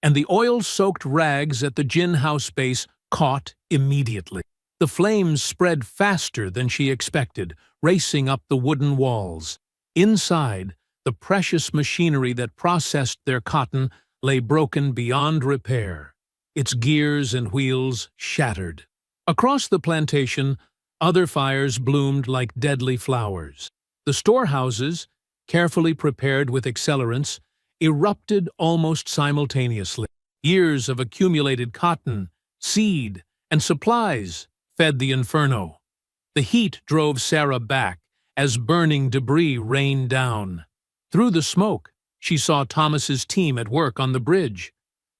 and the oil-soaked rags at the gin house base caught immediately. The flames spread faster than she expected, racing up the wooden walls. Inside, the precious machinery that processed their cotton lay broken beyond repair, its gears and wheels shattered. Across the plantation, other fires bloomed like deadly flowers. The storehouses, carefully prepared with accelerants, erupted almost simultaneously. Years of accumulated cotton, seed, and supplies fed the inferno. The heat drove Sarah back as burning debris rained down. Through the smoke, she saw Thomas's team at work on the bridge.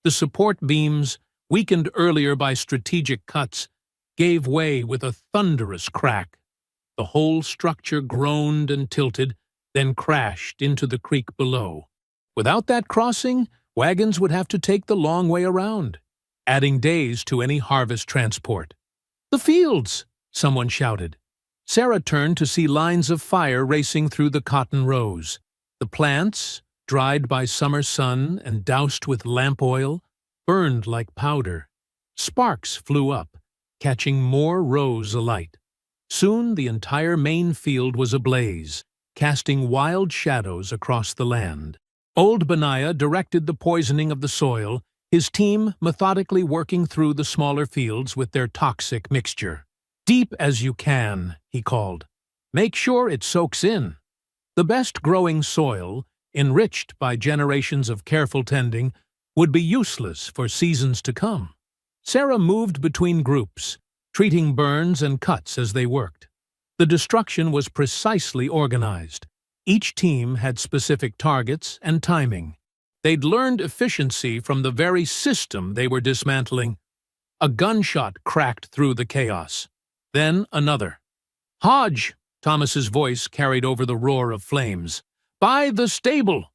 The support beams, weakened earlier by strategic cuts, gave way with a thunderous crack. The whole structure groaned and tilted, then crashed into the creek below. Without that crossing, wagons would have to take the long way around, adding days to any harvest transport. "The fields!" someone shouted. Sarah turned to see lines of fire racing through the cotton rows. The plants, dried by summer sun and doused with lamp oil, burned like powder. Sparks flew up, catching more rows alight. Soon the entire main field was ablaze, casting wild shadows across the land. Old Benaiah directed the poisoning of the soil, his team methodically working through the smaller fields with their toxic mixture. "Deep as you can," he called. "Make sure it soaks in." The best growing soil, enriched by generations of careful tending, would be useless for seasons to come. Sarah moved between groups, treating burns and cuts as they worked. The destruction was precisely organized. Each team had specific targets and timing. They'd learned efficiency from the very system they were dismantling. A gunshot cracked through the chaos. Then another. "Hodge!" Thomas's voice carried over the roar of flames. "By the stable!"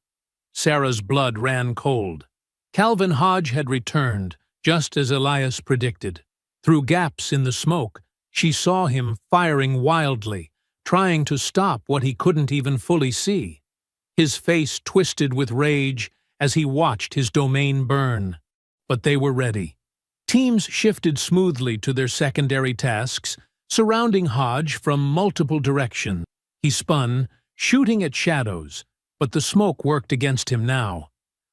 Sarah's blood ran cold. Calvin Hodge had returned, just as Elias predicted. Through gaps in the smoke, she saw him firing wildly, trying to stop what he couldn't even fully see. His face twisted with rage as he watched his domain burn. But they were ready. Teams shifted smoothly to their secondary tasks, surrounding Hodge from multiple directions. He spun, shooting at shadows, but the smoke worked against him now.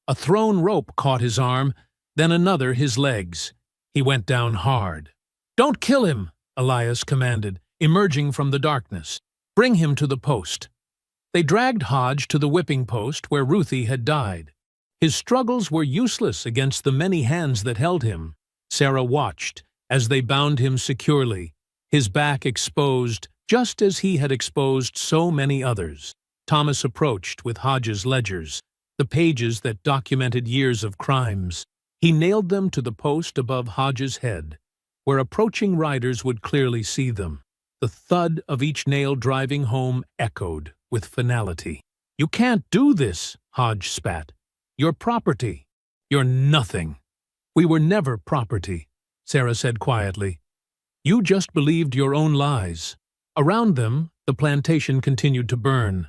A thrown rope caught his arm, then another his legs. He went down hard. "Don't kill him," Elias commanded, emerging from the darkness. "Bring him to the post." They dragged Hodge to the whipping post where Ruthie had died. His struggles were useless against the many hands that held him. Sarah watched as they bound him securely, his back exposed just as he had exposed so many others. Thomas approached with Hodge's ledgers, the pages that documented years of crimes. He nailed them to the post above Hodge's head, where approaching riders would clearly see them. The thud of each nail driving home echoed with finality. "You can't do this," Hodge spat. "Your property." You're nothing. We were never property, Sarah said quietly. You just believed your own lies. Around them, the plantation continued to burn.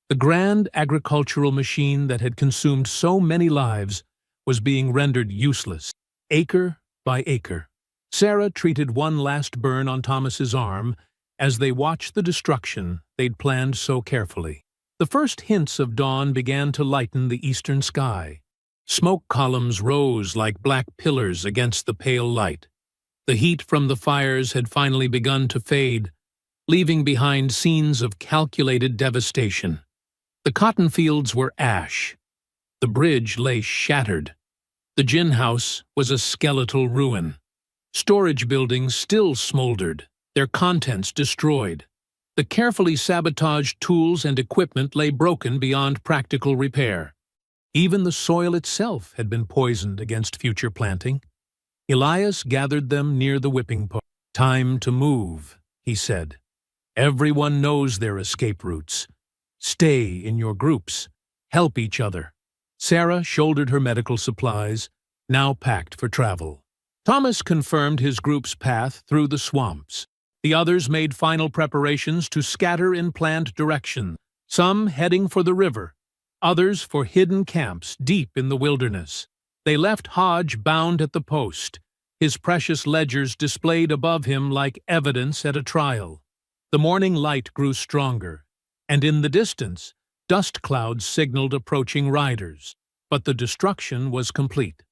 The grand agricultural machine that had consumed so many lives was being rendered useless, acre by acre. Sarah treated one last burn on Thomas's arm as they watched the destruction they'd planned so carefully. The first hints of dawn began to lighten the eastern sky. Smoke columns rose like black pillars against the pale light. The heat from the fires had finally begun to fade, leaving behind scenes of calculated devastation. The cotton fields were ash. The bridge lay shattered. The gin house was a skeletal ruin. Storage buildings still smoldered, their contents destroyed. The carefully sabotaged tools and equipment lay broken beyond practical repair. Even the soil itself had been poisoned against future planting. Elias gathered them near the whipping post. "Time to move," he said. "Everyone knows their escape routes. Stay in your groups. Help each other." Sarah shouldered her medical supplies, now packed for travel. Thomas confirmed his group's path through the swamps. The others made final preparations to scatter in planned directions, some heading for the river, others for hidden camps deep in the wilderness. They left Hodge bound at the post, his precious ledgers displayed above him like evidence at a trial. The morning light grew stronger, and in the distance, dust clouds signaled approaching riders. But the destruction was complete.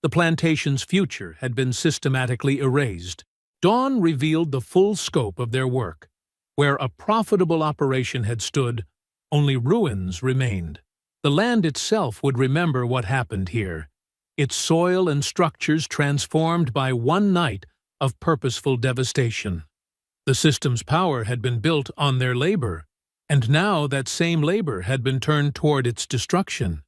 The plantation's future had been systematically erased. Dawn revealed the full scope of their work. Where a profitable operation had stood, only ruins remained. The land itself would remember what happened here, its soil and structures transformed by one night of purposeful devastation. The system's power had been built on their labor, and now that same labor had been turned toward its destruction.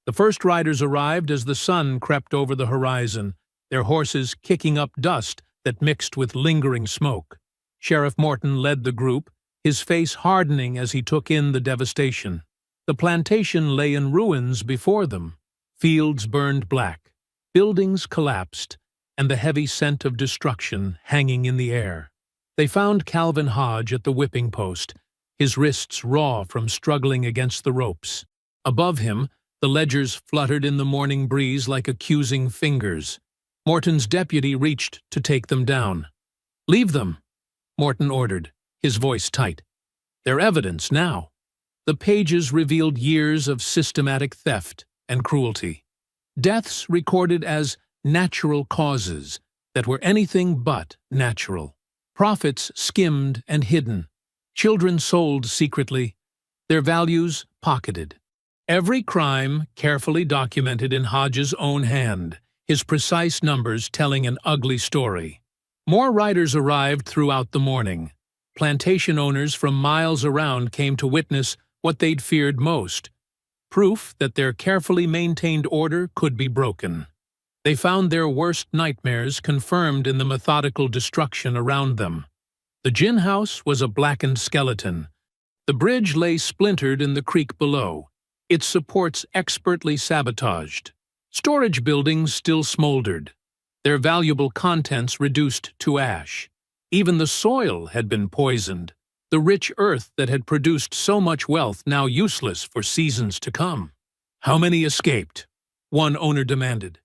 The first riders arrived as the sun crept over the horizon, their horses kicking up dust that mixed with lingering smoke. Sheriff Morton led the group, his face hardening as he took in the devastation. The plantation lay in ruins before them. Fields burned black, buildings collapsed, and the heavy scent of destruction hanging in the air. They found Calvin Hodge at the whipping post, his wrists raw from struggling against the ropes. Above him, the ledgers fluttered in the morning breeze like accusing fingers. Morton's deputy reached to take them down. "Leave them," Morton ordered, his voice tight. "They're evidence now." The pages revealed years of systematic theft and cruelty. Deaths recorded as natural causes that were anything but natural. Profits skimmed and hidden. Children sold secretly, their values pocketed. Every crime carefully documented in Hodge's own hand, his precise numbers telling an ugly story. More riders arrived throughout the morning. Plantation owners from miles around came to witness what they'd feared most, proof that their carefully maintained order could be broken. They found their worst nightmares confirmed in the methodical destruction around them. The gin house was a blackened skeleton. The bridge lay splintered in the creek below, its supports expertly sabotaged. Storage buildings still smoldered, their valuable contents reduced to ash. Even the soil had been poisoned, the rich earth that had produced so much wealth now useless for seasons to come. "How many escaped?" one owner demanded.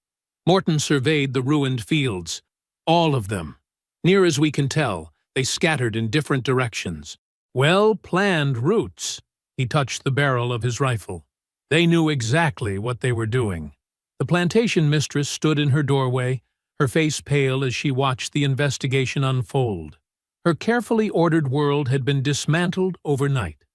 Morton surveyed the ruined fields. "All of them. Near as we can tell, they scattered in different directions. Well-planned routes." He touched the barrel of his rifle. They knew exactly what they were doing. The plantation mistress stood in her doorway, her face pale as she watched the investigation unfold. Her carefully ordered world had been dismantled overnight.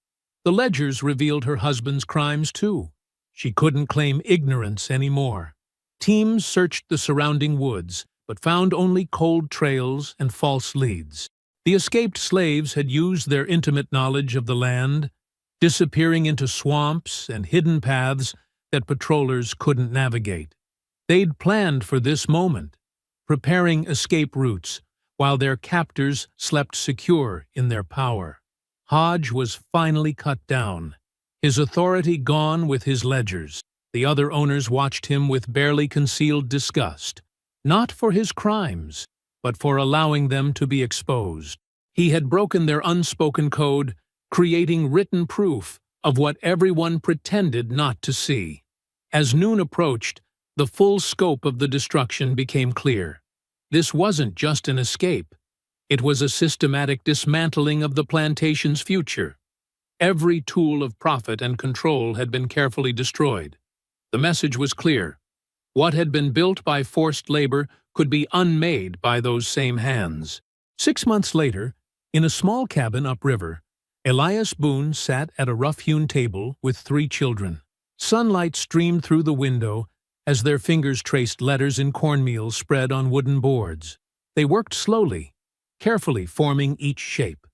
The ledgers revealed her husband's crimes too. She couldn't claim ignorance anymore. Teams searched the surrounding woods, but found only cold trails and false leads. The escaped slaves had used their intimate knowledge of the land, disappearing into swamps and hidden paths that patrollers couldn't navigate. They'd planned for this moment, preparing escape routes while their captors slept secure in their power. Hodge was finally cut down, his authority gone with his ledgers. The other owners watched him with barely concealed disgust, not for his crimes, but for allowing them to be exposed. He had broken their unspoken code, creating written proof of what everyone pretended not to see. As noon approached, the full scope of the destruction became clear. This wasn't just an escape. It was a systematic dismantling of the plantation's future. Every tool of profit and control had been carefully destroyed. The message was clear. What had been built by forced labor could be unmade by those same hands. 6 months later, in a small cabin upriver, Elias Boone sat at a rough-hewn table with 3 children. Sunlight streamed through the window as their fingers traced letters in cornmeal spread on wooden boards. They worked slowly, carefully forming each shape.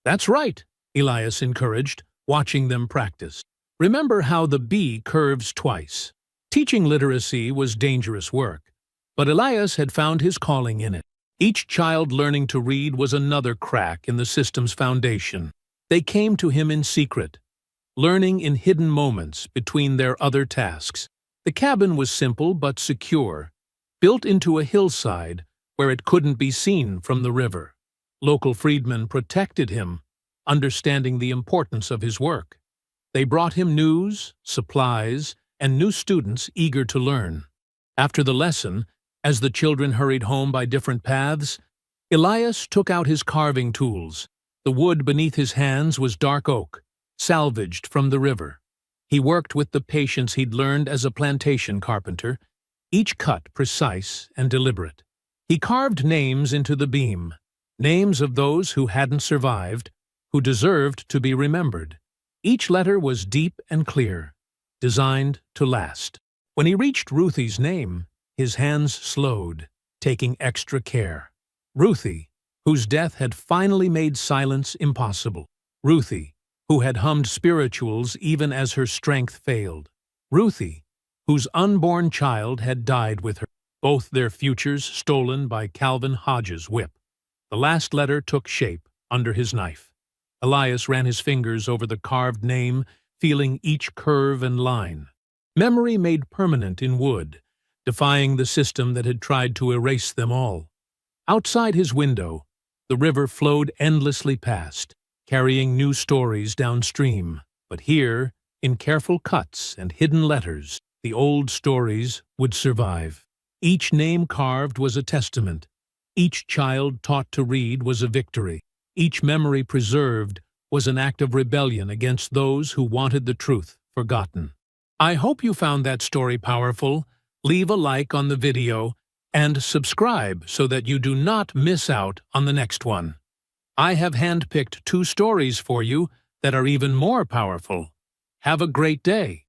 "That's right," Elias encouraged, watching them practice. "Remember how the B curves twice." Teaching literacy was dangerous work, but Elias had found his calling in it. Each child learning to read was another crack in the system's foundation. They came to him in secret, learning in hidden moments between their other tasks. The cabin was simple but secure, built into a hillside where it couldn't be seen from the river. Local freedmen protected him, understanding the importance of his work. They brought him news, supplies, and new students eager to learn. After the lesson, as the children hurried home by different paths, Elias took out his carving tools. The wood beneath his hands was dark oak, salvaged from the river. He worked with the patience he'd learned as a plantation carpenter, each cut precise and deliberate. He carved names into the beam, names of those who hadn't survived, who deserved to be remembered. Each letter was deep and clear, designed to last. When he reached Ruthie's name, his hands slowed, taking extra care. Ruthie, whose death had finally made silence impossible. Ruthie, who had hummed spirituals even as her strength failed. Ruthie, whose unborn child had died with her, both their futures stolen by Calvin Hodges' whip. The last letter took shape under his knife. Elias ran his fingers over the carved name, feeling each curve and line. Memory made permanent in wood, defying the system that had tried to erase them all. Outside his window, the river flowed endlessly past, carrying new stories downstream. But here, in careful cuts and hidden letters, the old stories would survive. Each name carved was a testament. Each child taught to read was a victory. Each memory preserved was an act of rebellion against those who wanted the truth forgotten. I hope you found that story powerful. Leave a like on the video and subscribe so that you do not miss out on the next one. I have handpicked 2 stories for you that are even more powerful. Have a great day.